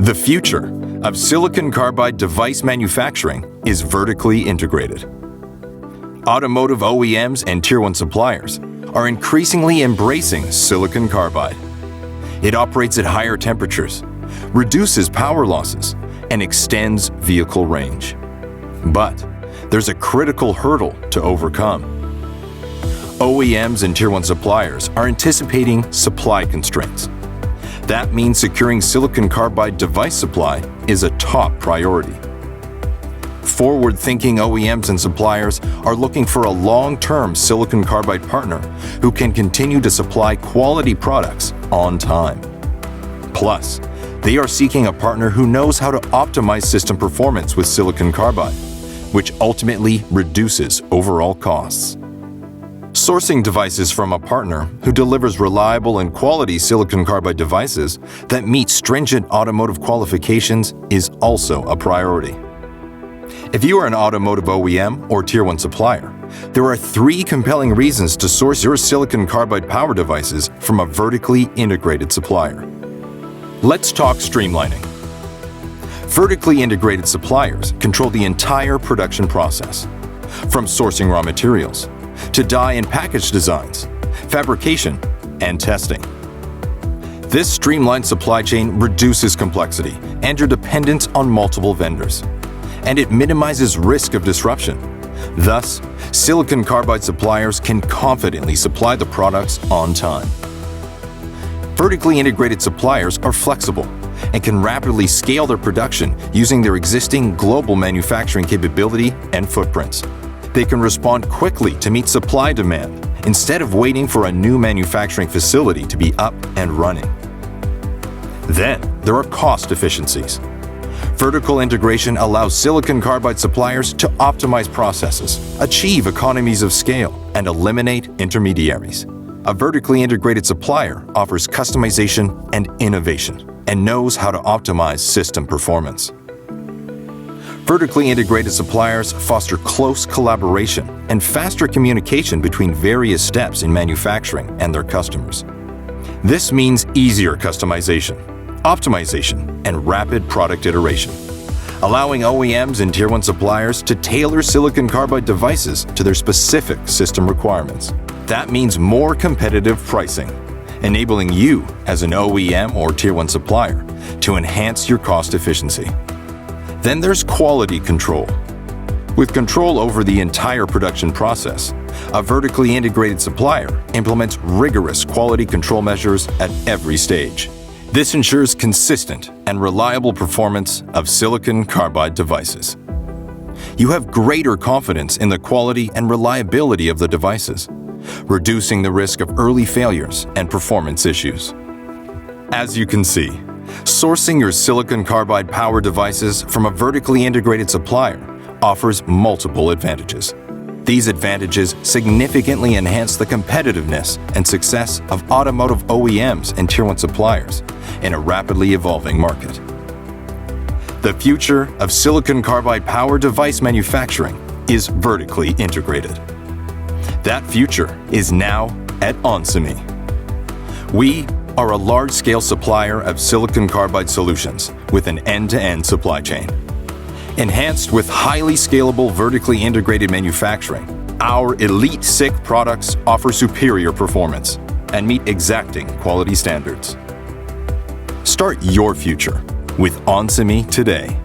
The future of silicon carbide device manufacturing is vertically integrated. Automotive OEMs and Tier 1 suppliers are increasingly embracing silicon carbide. It operates at higher temperatures, reduces power losses, and extends vehicle range. But there's a critical hurdle to overcome. OEMs and Tier 1 suppliers are anticipating supply constraints. That means securing silicon carbide device supply is a top priority. Forward-thinking OEMs and suppliers are looking for a long-term silicon carbide partner who can continue to supply quality products on time. Plus, they are seeking a partner who knows how to optimize system performance with silicon carbide, which ultimately reduces overall costs. Sourcing devices from a partner who delivers reliable and quality silicon carbide devices that meet stringent automotive qualifications is also a priority. If you are an automotive OEM or Tier 1 supplier, there are 3 compelling reasons to source your silicon carbide power devices from a vertically integrated supplier. Let's talk streamlining. Vertically integrated suppliers control the entire production process, from sourcing raw materials to die and package designs, fabrication, and testing. This streamlined supply chain reduces complexity and your dependence on multiple vendors, and it minimizes risk of disruption. Thus, silicon carbide suppliers can confidently supply the products on time. Vertically integrated suppliers are flexible and can rapidly scale their production using their existing global manufacturing capability and footprints. They can respond quickly to meet supply demand instead of waiting for a new manufacturing facility to be up and running. Then, there are cost efficiencies. Vertical integration allows silicon carbide suppliers to optimize processes, achieve economies of scale, and eliminate intermediaries. A vertically integrated supplier offers customization and innovation and knows how to optimize system performance. Vertically integrated suppliers foster close collaboration and faster communication between various steps in manufacturing and their customers. This means easier customization, optimization, and rapid product iteration, allowing OEMs and Tier 1 suppliers to tailor silicon carbide devices to their specific system requirements. That means more competitive pricing, enabling you as an OEM or Tier 1 supplier to enhance your cost efficiency. Then there's quality control. With control over the entire production process, a vertically integrated supplier implements rigorous quality control measures at every stage. This ensures consistent and reliable performance of silicon carbide devices. You have greater confidence in the quality and reliability of the devices, reducing the risk of early failures and performance issues. As you can see, sourcing your silicon carbide power devices from a vertically integrated supplier offers multiple advantages. These advantages significantly enhance the competitiveness and success of automotive OEMs and Tier 1 suppliers in a rapidly evolving market. The future of silicon carbide power device manufacturing is vertically integrated. That future is now at onsemi. We are a large-scale supplier of silicon carbide solutions with an end-to-end supply chain. Enhanced with highly scalable vertically integrated manufacturing, our elite SiC products offer superior performance and meet exacting quality standards. Start your future with onsemi today.